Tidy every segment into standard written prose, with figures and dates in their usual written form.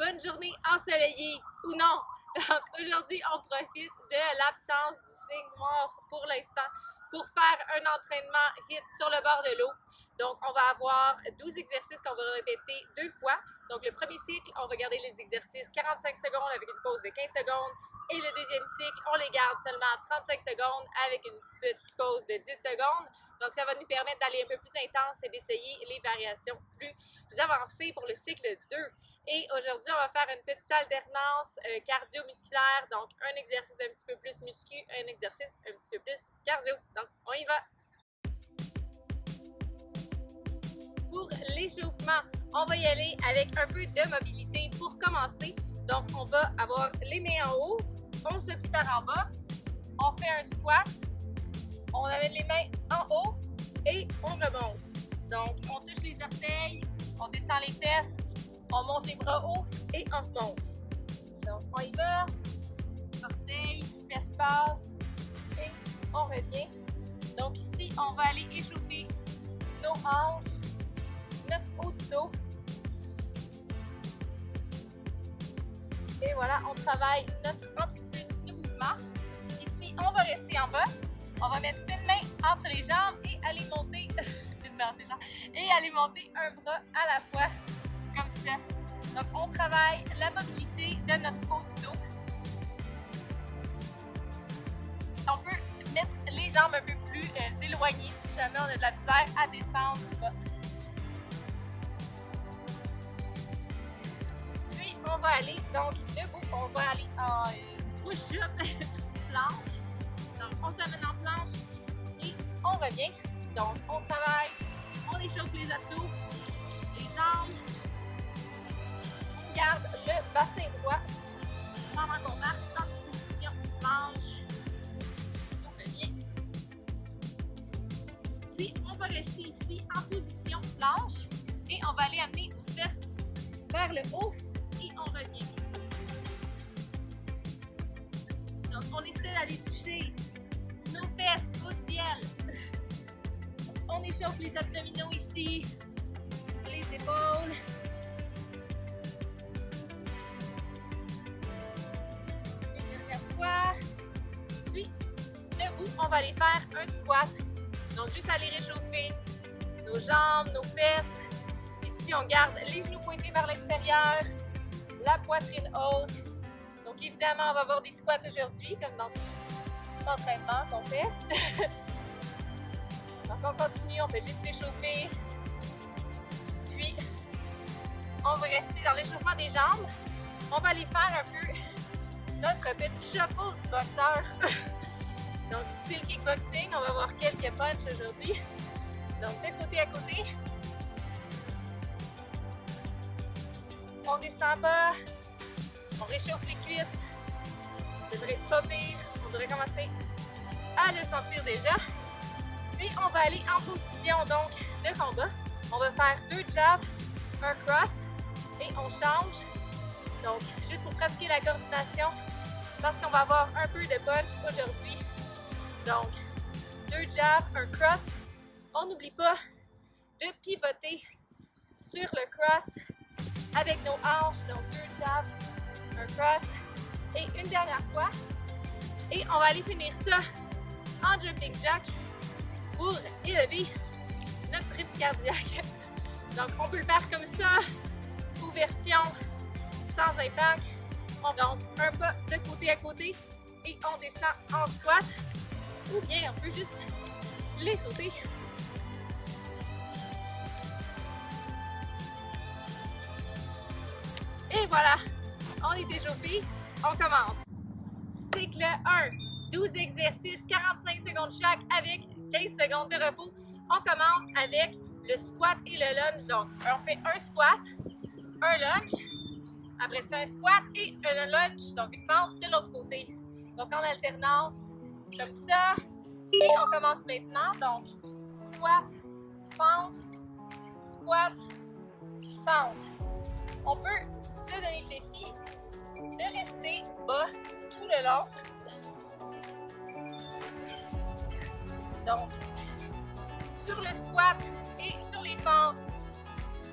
bonne journée ensoleillée ou non. Donc aujourd'hui, on profite de l'absence du signe noir pour l'instant pour faire un entraînement HIIT sur le bord de l'eau. Donc on va avoir 12 exercices qu'on va répéter 2 fois. Donc le premier cycle, on va garder les exercices 45 secondes avec une pause de 15 secondes. Et le deuxième cycle, on les garde seulement 35 secondes avec une petite pause de 10 secondes. Donc ça va nous permettre d'aller un peu plus intense et d'essayer les variations plus avancées pour le cycle 2. Et aujourd'hui, on va faire une petite alternance cardio-musculaire. Donc un exercice un petit peu plus muscu, un exercice un petit peu plus cardio. Donc on y va! Pour l'échauffement, on va y aller avec un peu de mobilité pour commencer. Donc on va avoir les mains en haut, on se plie par en bas, on fait un squat, on amène les mains en haut et on remonte. Donc on touche les orteils, on descend les fesses, on monte les bras hauts et on remonte. Donc on y va, orteils, fesses basses et on revient. Donc ici on va aller échauffer nos hanches, notre haut du dos. Et voilà, on travaille notre amplitude de mouvement. Ici, on va rester en bas. On va mettre une main entre les jambes et aller monter aller monter un bras à la fois, comme ça. Donc, on travaille la mobilité de notre haut du dos. On peut mettre les jambes un peu plus éloignées si jamais on a de la misère à descendre bas. On va aller donc debout, on va aller en push-up planche. Donc on s'amène en planche et on revient. Donc on travaille, on échauffe les abdos, les jambes, on garde le bassin droit pendant qu'on marche en position planche. On revient. Puis on va rester ici en position planche et on va aller amener nos fesses vers le haut. Et on revient. Donc, on essaie d'aller toucher nos fesses au ciel. On échauffe les abdominaux ici, les épaules. Une dernière fois. Puis, debout, on va aller faire un squat. Donc, juste aller réchauffer nos jambes, nos fesses. Ici, on garde les genoux pointés vers l'extérieur. La poitrine haute. Donc évidemment, on va avoir des squats aujourd'hui, comme dans tout l'entraînement qu'on fait. Donc on continue, on fait juste s'échauffer. Puis, on va rester dans l'échauffement des jambes. On va aller faire un peu notre petit shuffle du boxeur. Donc style kickboxing, on va avoir quelques punches aujourd'hui. Donc de côté à côté. On descend bas, on réchauffe les cuisses, ça devrait être pas pire, on devrait commencer à le sentir déjà. Puis on va aller en position donc de combat. On va faire 2 jabs, un cross et on change. Donc juste pour pratiquer la coordination parce qu'on va avoir un peu de punch aujourd'hui. Donc 2 jabs, un cross. On n'oublie pas de pivoter sur le cross avec nos hanches, donc 2 jabs, un cross et une dernière fois. Et on va aller finir ça en jumping jack pour élever notre rythme cardiaque. Donc on peut le faire comme ça ou version sans impact. Donc un pas de côté à côté et on descend en squat ou bien on peut juste les sauter. Et voilà, on est échauffé, on commence. Cycle 1, 12 exercices, 45 secondes chaque avec 15 secondes de repos. On commence avec le squat et le lunge. Donc, on fait un squat, un lunge, après ça un squat et un lunge, donc une fente de l'autre côté. Donc, en alternance, comme ça. Et on commence maintenant, donc squat, fente, squat, fente. On peut se donner le défi de rester bas tout le long. Donc, sur le squat et sur les fentes,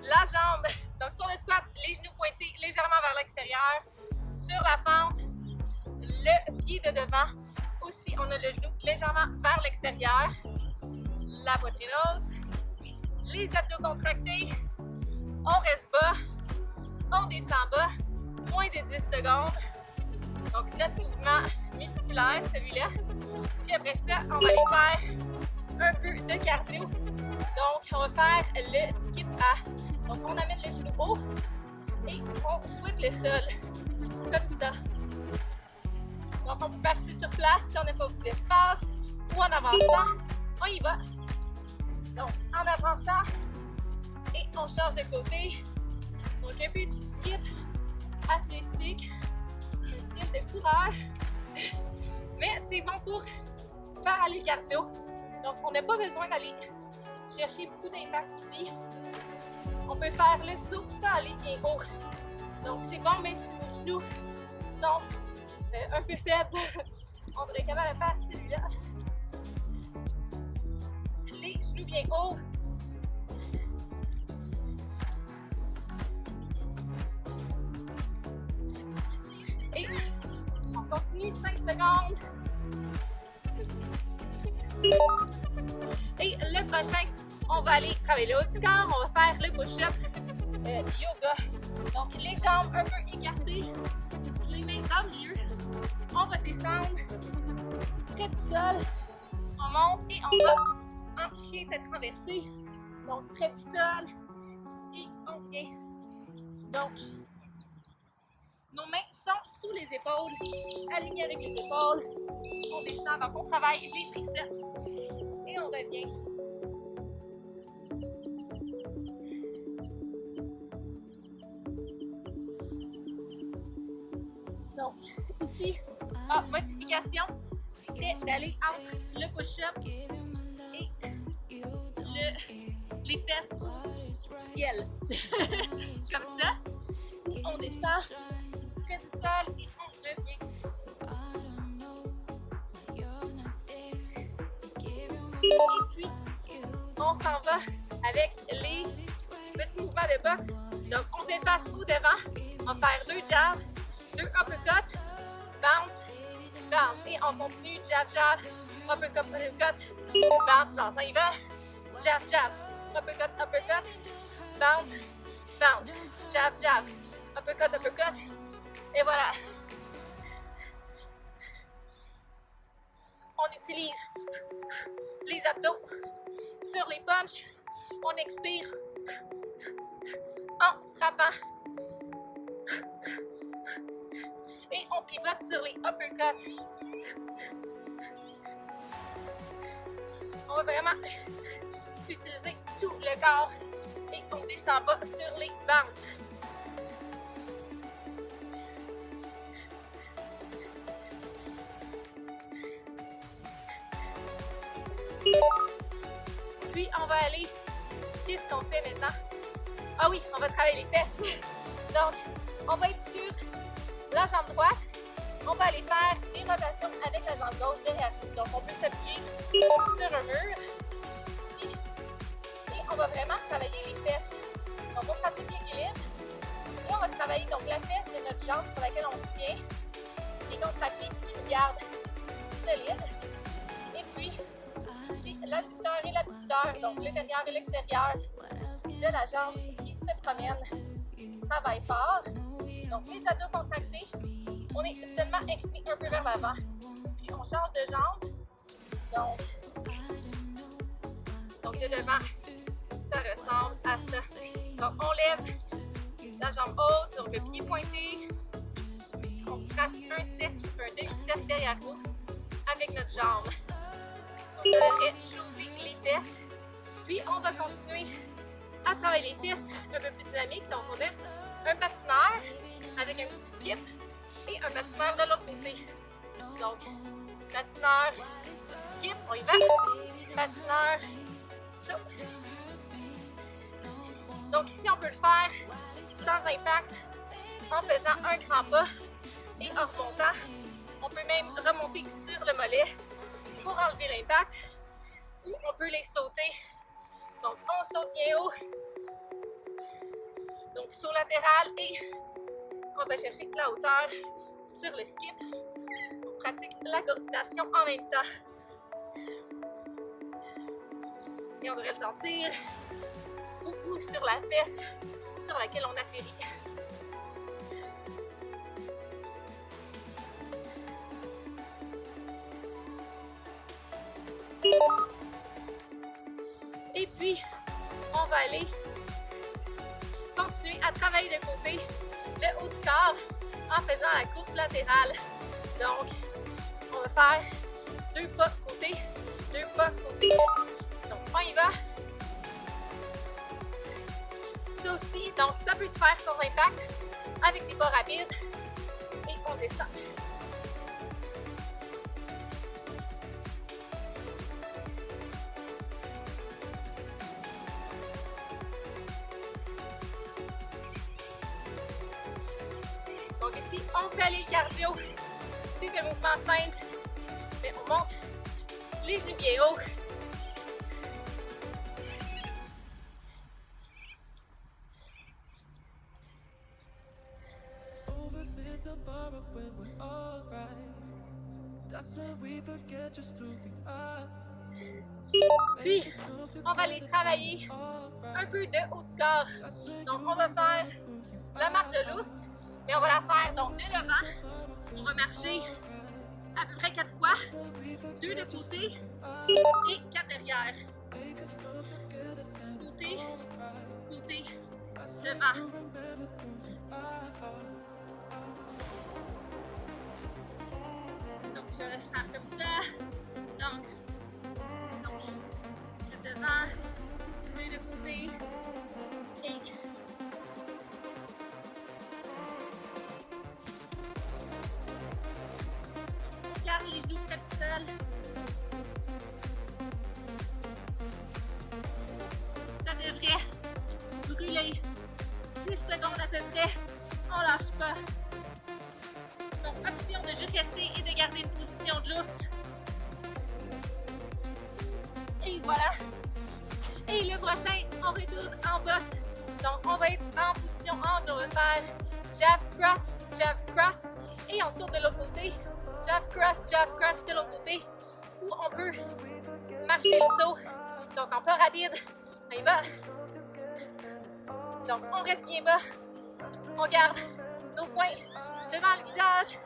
la jambe. Donc, sur le squat, les genoux pointés légèrement vers l'extérieur. l'extérieur. Sur la fente, le pied de devant. Aussi, on a le genou légèrement vers l'extérieur. La poitrine haute. Les abdos contractés. On reste bas. On descend bas. Moins de 10 secondes. Donc, notre mouvement musculaire, celui-là. Puis après ça, on va aller faire un peu de cardio. Donc, on va faire le skip à. Donc, on amène les genoux haut et on fouette le sol. Comme ça. Donc, on peut faire ça sur place si on n'a pas beaucoup d'espace ou en avançant. On y va. Donc, en avançant et on change de côté. Donc, un petit skip athlétique, un style de coureur. Mais c'est bon pour faire aller le cardio. Donc, on n'a pas besoin d'aller chercher beaucoup d'impact ici. On peut faire le saut sans aller bien haut. Donc, c'est bon même si nos genoux sont un peu faibles. On devrait quand même faire celui-là. Les genoux bien hauts. Et on continue 5 secondes. Et le prochain, on va aller travailler le haut du corps. On va faire le push-up yoga. Donc, les jambes un peu écartées. Les mains dans le milieu. On va descendre près du sol. On monte et on va en chien tête renversée. Donc, près du sol. Et on vient. Donc, nos mains sont sous les épaules, alignées avec les épaules. On descend, donc on travaille les triceps et on revient. Donc, ici, modification, c'est d'aller entre le push-up et les fesses au ciel. Comme ça. On descend près du sol et on revient. Et puis, on s'en va avec les petits mouvements de boxe. Donc, on fait face au devant. On va faire 2 jabs, 2 uppercuts, bounce, bounce. Et on continue, jab, jab, uppercut, uppercut, bounce, bounce. On y va. Jab, jab, uppercut, uppercut, bounce, bounce, jab, jab, uppercut, uppercut. Et voilà. On utilise les abdos sur les punches. On expire en frappant. Et on pivote sur les uppercuts. On va vraiment utiliser tout le corps et on descend bas sur les bounces. Puis on va aller, qu'est-ce qu'on fait maintenant? Ah oui, on va travailler les fesses. Donc, on va être sur la jambe droite. On va aller faire des rotations avec la jambe gauche derrière nous. Donc, on peut s'appuyer sur un mur, ici. Et on va vraiment travailler les fesses. Donc, on pratique l'équilibre. Et on va travailler donc la fesse de notre jambe sur laquelle on se tient. Les contractés qui nous gardent solides. Et puis, ici, l'adducteur et l'abducteur, donc l'intérieur et l'extérieur de la jambe qui se promènent. Travaille fort. Donc, les abdos contractés. On est seulement incliné un peu vers l'avant. Puis, on change de jambe. Donc de devant, ça ressemble à ça. Donc, on lève la jambe haute, donc le pied pointé. On trace un cercle, un demi-cercle derrière nous avec notre jambe. Donc, on devrait chauffer les fesses. Puis, on va continuer à travailler les fesses un peu plus dynamiques. Donc, on a un patineur avec un petit skip et un patineur de l'autre côté. Donc, patineur, skip, on y va. Patineur, saut. Donc, ici, on peut le faire sans impact en faisant un grand pas et en remontant. On peut même remonter sur le mollet pour enlever l'impact ou on peut les sauter. Donc, on saute bien haut. Donc, saut latéral et On va chercher la hauteur sur le skip. On pratique la coordination en même temps. Et on devrait le sentir beaucoup sur la fesse sur laquelle on atterrit. Et puis, on va aller continuer à travailler de côté le haut du corps en faisant la course latérale. Donc, on va faire 2 pas côté, 2 pas côté. Donc, on y va. Ça aussi, donc ça peut se faire sans impact avec des pas rapides et on descend. Donc ici, on fait aller le cardio. C'est un mouvement simple, mais on monte les genoux bien haut. Puis, on va aller travailler un peu de haut du corps. Donc, on va faire la marche de l'ours, mais on va la faire donc de devant. On va marcher à peu près 4 fois, 2 de côté et 4 derrière. Côté, côté, devant. Donc, je vais faire comme ça. Donc, devant, 2 de côté et garde les genoux près du sol. Ça devrait brûler 10 secondes à peu près. On lâche pas. Donc, option de juste rester et de garder une position de l'ours. Et voilà. Et le prochain, on retourne en boxe. Donc, on va être en position angle. On va faire jab, cross. Et on saute de l'autre côté. Jab, cross de l'autre côté. Ou on peut marcher le saut. Donc, en pas rapide. On y va. Donc, on reste bien bas. On garde nos poings devant le visage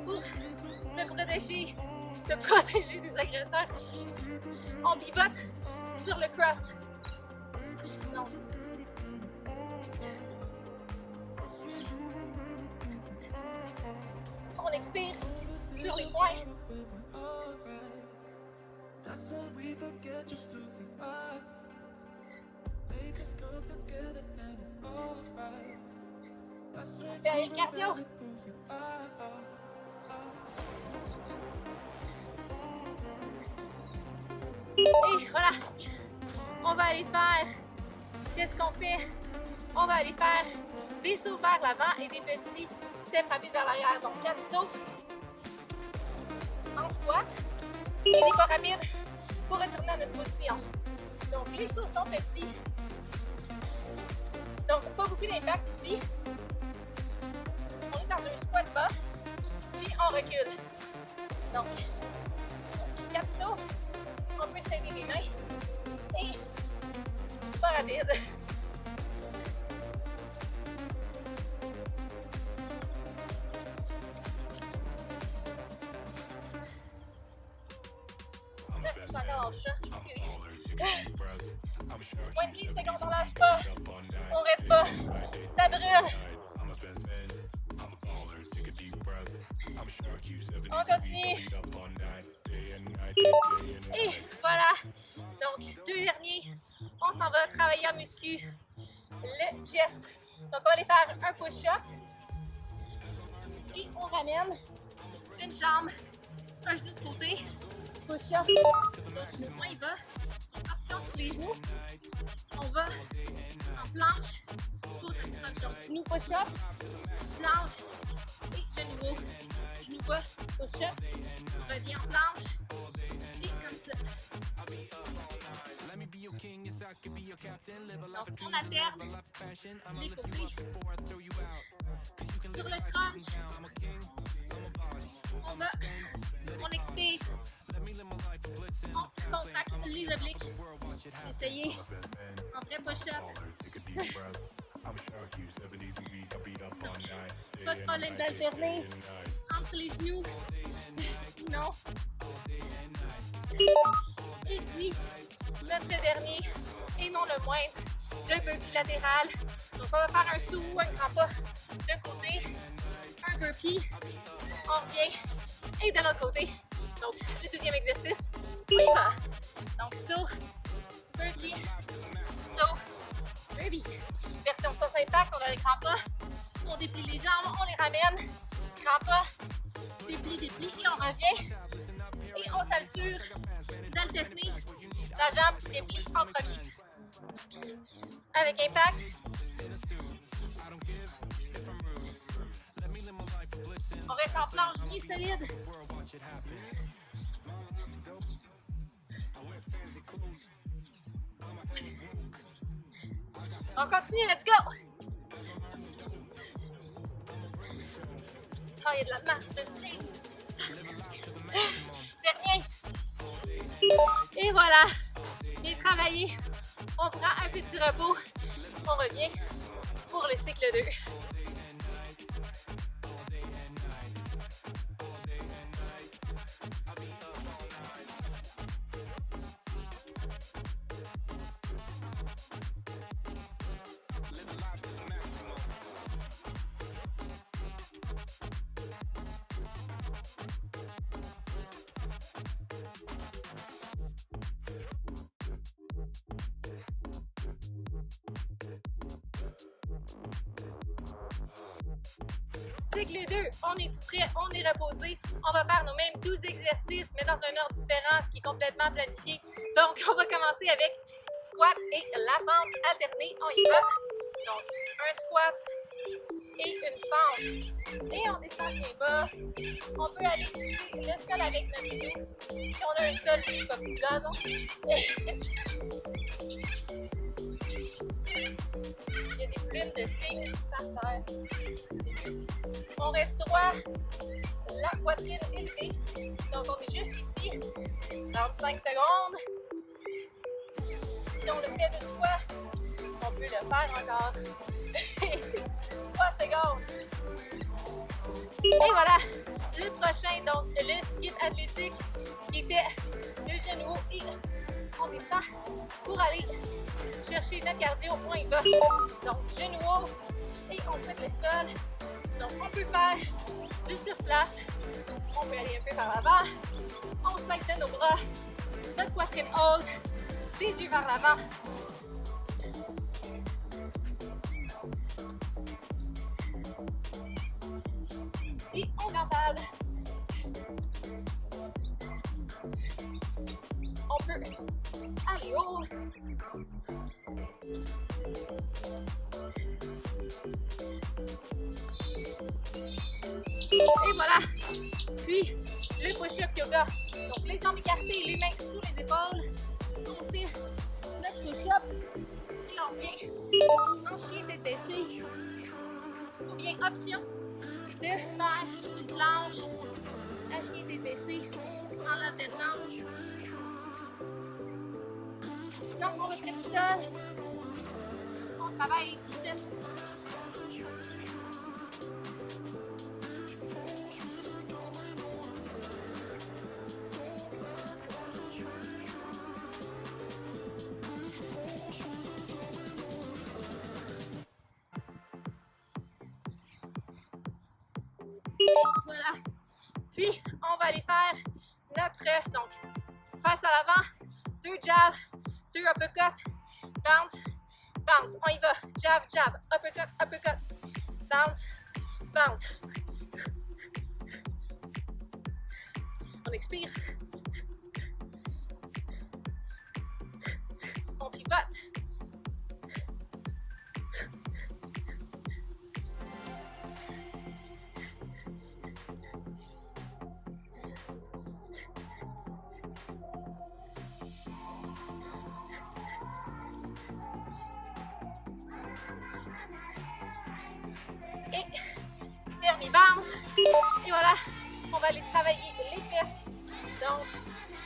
pour se protéger des agresseurs. On pivote sur le cross. Donc, on expire sur les poings. On fait aller le cardio. Et voilà, on va aller faire, qu'est-ce qu'on fait? On va aller faire des sauts vers l'avant et des petits steps rapides vers l'arrière. Donc 4 sauts en squat et des pas rapides pour retourner à notre position. Donc les sauts sont petits. Donc pas beaucoup d'impact ici. On est dans un squat bas, puis on recule. Donc 4 sauts. On peut s'aider les mains et pas rapide. Je suis encore en chat. Moins de 10 secondes, on lâche pas. On reste pas. Ça brûle. On continue. Et voilà. Donc, 2 derniers. On s'en va travailler en muscu. Le chest. Donc, on va aller faire un push-up. Et on ramène une jambe, un genou de côté. Push-up. Donc, le point bas. Option sur les genoux. On va en planche. Donc, genou push-up. Planche. Et genou haut. Genou bas. Push-up. On revient en planche. Et comme ça. Donc, on alterne les côtés. Sur le crunch, on va, on expire, on contracte les obliques. Essayez en vrai push-up. Pas de problème d'alterner entre les genoux. Non. Et puis, notre dernier, et non le moindre, le burpee latéral. Donc, on va faire un saut ou un grand pas de côté, un burpee, on revient, et de l'autre côté. Donc, le deuxième exercice, on y va. Donc, saut, burpee, saut, burpee. Version sans impact, on a les grands pas, on déplie les jambes, on les ramène, grands pas, déplie, et on revient. Et on s'assure d'alterner la jambe qui déplie en premier. Avec impact. On reste en planche bien solide. On continue, let's go! Oh, il y a de la marque de C. Dernier. Et voilà. Bien travaillé. On prend un petit repos. On revient pour le cycle 2. Cycle 2, on est tout prêt, on est reposé. On va faire nos mêmes 12 exercices, mais dans un ordre différent, ce qui est complètement planifié. Donc, on va commencer avec squat et la fente alternée. On y va. Donc, un squat et une fente. Et on descend bien bas. On peut aller toucher le sol avec notre genou. Si on a un sol comme du gazon. Il y a des plumes de cygne par terre. On reste droit, la poitrine élevée. Donc on est juste ici, 35 secondes. Si on le fait d'une fois, on peut le faire encore. 3 secondes. Et voilà, le prochain, donc le skip athlétique qui était le genou haut et on descend pour aller chercher notre cardio, on y va. Donc genou haut et on quitte le sol. Donc on peut faire du sur place, on peut aller un peu par l'avant, on slide de nos bras, notre poitrine haute, les yeux vers l'avant. Et on gambade. On peut aller haut. Et voilà. Puis, le push-up yoga. Donc, les jambes écartées, les mains sous les épaules. On fait notre push-up. Et on vient en chien tête baissée. Ou bien option de faire une planche à chien tête baissée en alternance. Sinon, on reprend tout seul. On travaille les triceps. Voilà. Puis, on va aller faire notre, donc, face à l'avant, 2 jabs, 2 uppercuts, bounce, bounce. On y va. Jab, jab, uppercut, uppercut, bounce, bounce. On expire. On pivote. Et dernier bounce. Et voilà, on va aller travailler les fesses. Donc,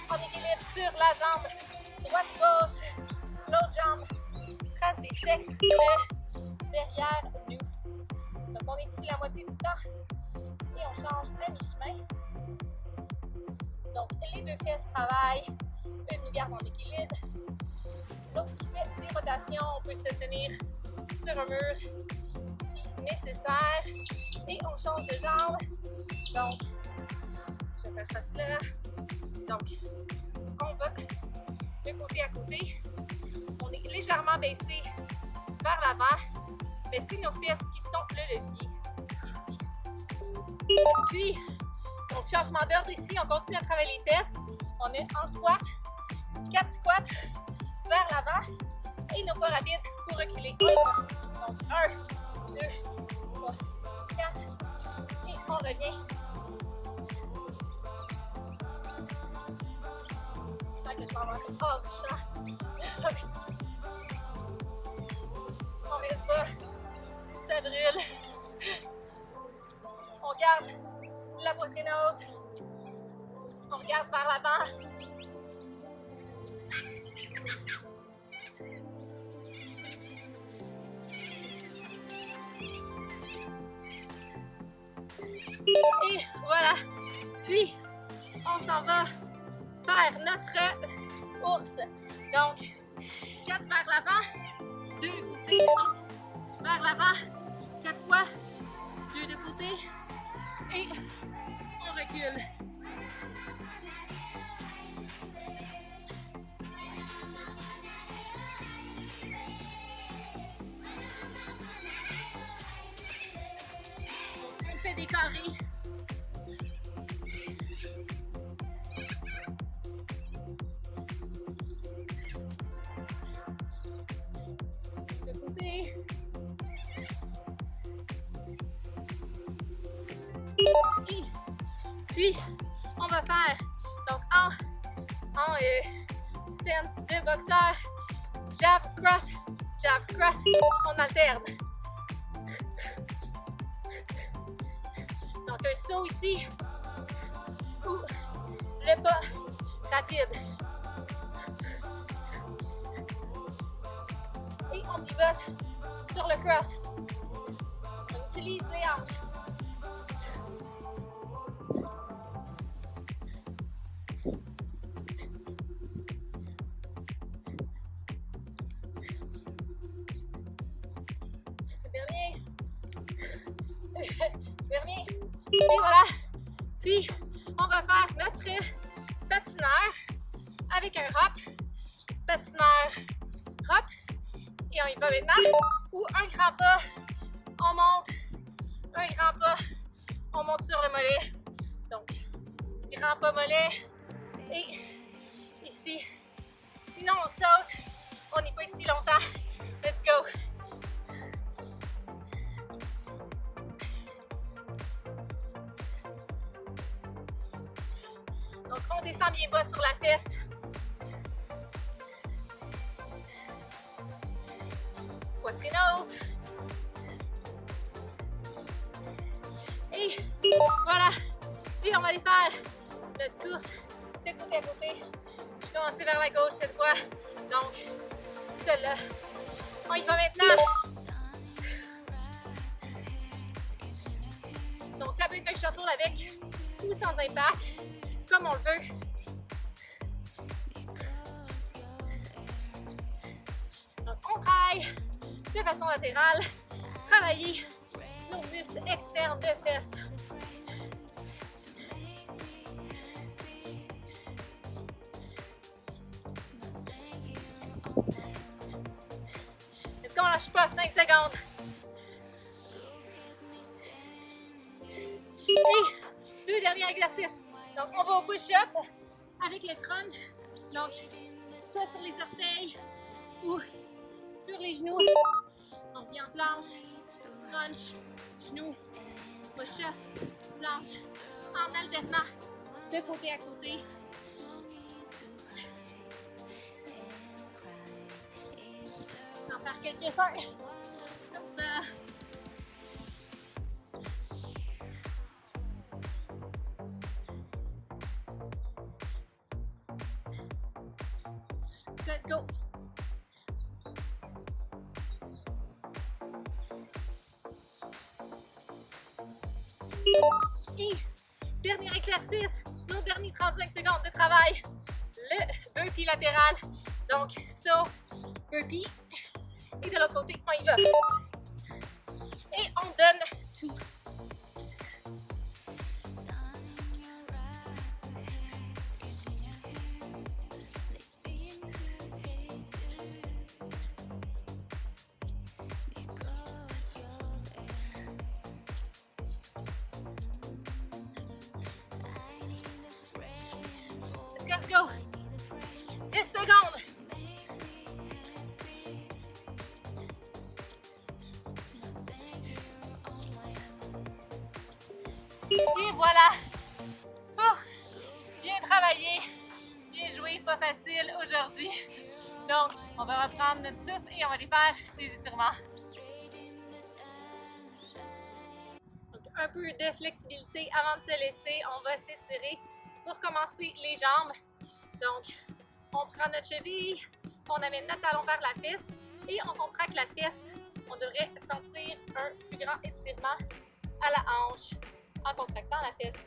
on équilibre sur la jambe droite-gauche, l'autre jambe trace des cercles derrière nous. Donc, on est ici la moitié du temps et on change à mi-chemin. Donc, les deux fesses travaillent, une nous garde en équilibre, l'autre qui fait des rotations, on peut se tenir sur un mur si nécessaire et on change de jambe. Donc, je vais faire face là. Donc, on va de côté à côté. On est légèrement baissé vers l'avant, mais c'est nos fesses qui sont le levier ici. Et puis, donc changement d'ordre ici, on continue à travailler les fesses. On est en squat, 4 squats vers l'avant et nos pas rapides pour reculer. Donc 1, 2, 3, 4 et on revient. Je sens que je vais avoir un hors du champ. On reste pas, ça brûle. On garde la poitrine haute. On regarde vers l'avant. Et voilà. Puis, on s'en va faire notre ours. Donc, 4 vers l'avant, 2 de côté. Vers l'avant, 4 fois, 2 de côté. Et on recule. On fait des carrés. De côté. Et puis, on va faire donc en stance de boxeur, jab, cross, on alterne. Donc un saut ici, ou le pas rapide. Et on pivote sur le cross. On utilise les hanches. Dernier. Et voilà. Puis, on va faire notre patineur avec un hop. Patineur, hop. Et on y va maintenant. Ou un grand pas, on monte. Un grand pas, on monte sur le mollet. Donc, grand pas mollet. Et ici. Sinon, on saute. On n'est pas ici longtemps. Let's go. Donc, on descend bien bas sur la fesse. Poitrine haute. Et voilà. Puis, on va aller faire notre course de côté à côté. Je vais commencer vers la gauche cette fois. Donc, celle-là. On y va maintenant. Donc, ça peut être un shuttle avec ou sans impact, comme on le veut. Donc, on travaille de façon latérale, travailler nos muscles externes de fesses. Est-ce qu'on lâche pas 5 secondes? Et 2 derniers exercices. Donc, on va au push-up avec le crunch. Donc, soit sur les orteils ou sur les genoux. On vient en planche, crunch, genoux, push-up, planche, en alternant de côté à côté. On va en faire quelques-uns. Comme ça. Let's go! Et dernier exercice, nos derniers 35 secondes de travail, le burpee latéral. Donc ça, burpee. Et de l'autre côté, on y va. Et on donne tout. Let's go! 10 secondes! Et voilà! Oh, bien travaillé, bien joué, pas facile aujourd'hui. Donc, on va reprendre notre souffle et on va aller faire des étirements. Donc, un peu de flexibilité avant de se laisser. On va s'étirer pour commencer les jambes. Donc, on prend notre cheville, on amène notre talon vers la fesse et on contracte la fesse. On devrait sentir un plus grand étirement à la hanche en contractant la fesse.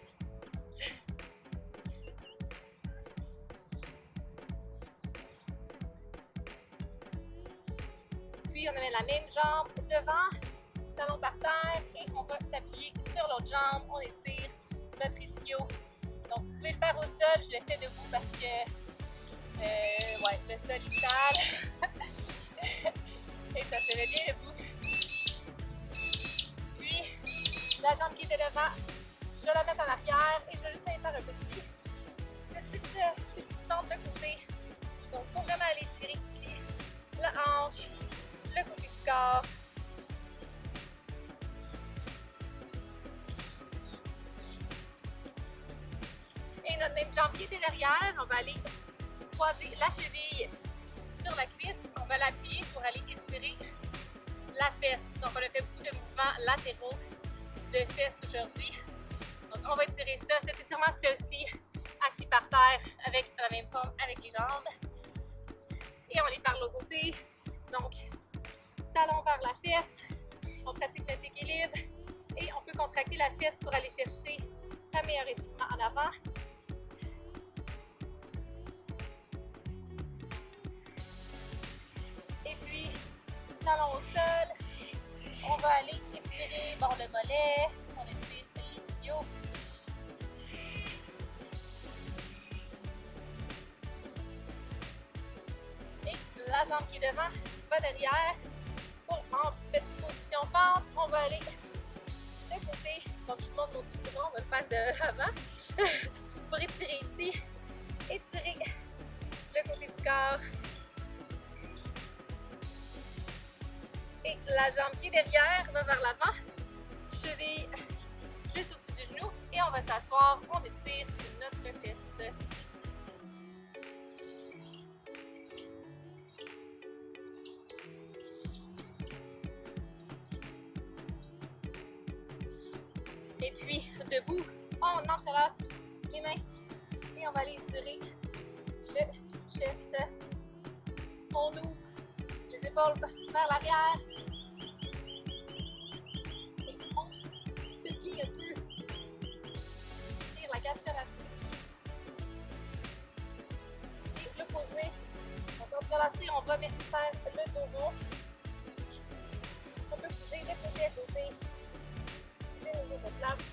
Puis on amène la même jambe devant, talon par terre et on va s'appuyer sur l'autre jambe. On étire notre ischio. Donc vous pouvez le faire au sol, je le fais debout parce que ouais, le sol il sale. Et ça se met bien debout. Puis la jambe qui était devant, je vais la mettre en arrière et je vais juste aller faire un petite fente de côté. Donc pour vraiment aller tirer ici, la hanche, le côté du corps. Et notre même jambe qui était derrière, on va aller croiser la cheville sur la cuisse. On va l'appuyer pour aller étirer la fesse. Donc on a fait beaucoup de mouvements latéraux de fesses aujourd'hui. Donc on va étirer ça. Cet étirement se fait aussi assis par terre avec la même forme avec les jambes. Et on va aller faire l'autre côté. Donc talon vers la fesse. On pratique notre équilibre. Et on peut contracter la fesse pour aller chercher un meilleur étirement en avant. Et puis, talon au sol. On va aller étirer le mollet. On étire l'ischio. Et la jambe qui est devant va derrière. En petite position fente, on va aller de côté. Donc je monte mon petit bras, on va le faire de l'avant. Pour étirer ici, étirer le côté du corps. Et la jambe qui est derrière va vers l'avant. Cheville juste au-dessus du genou. Et on va s'asseoir, on étire notre fesse. Et puis, debout, on entrelace les mains et on va aller étirer le chest. On ouvre les épaules vers l'arrière. Et on se plie un peu. Tire la cage thoracique. Et l'opposé. On va entrelacer, on va faire le dos rond. On peut bouger de côté à côté. De place.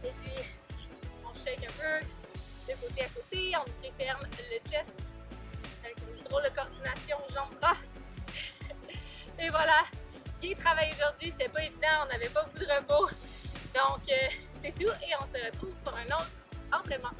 Et puis on shake un peu de côté à côté, on ferme le chest avec une drôle de coordination jambes-bras. Et voilà, qui travaille aujourd'hui, c'était pas évident, on n'avait pas beaucoup de repos. Donc c'est tout et on se retrouve pour un autre entraînement.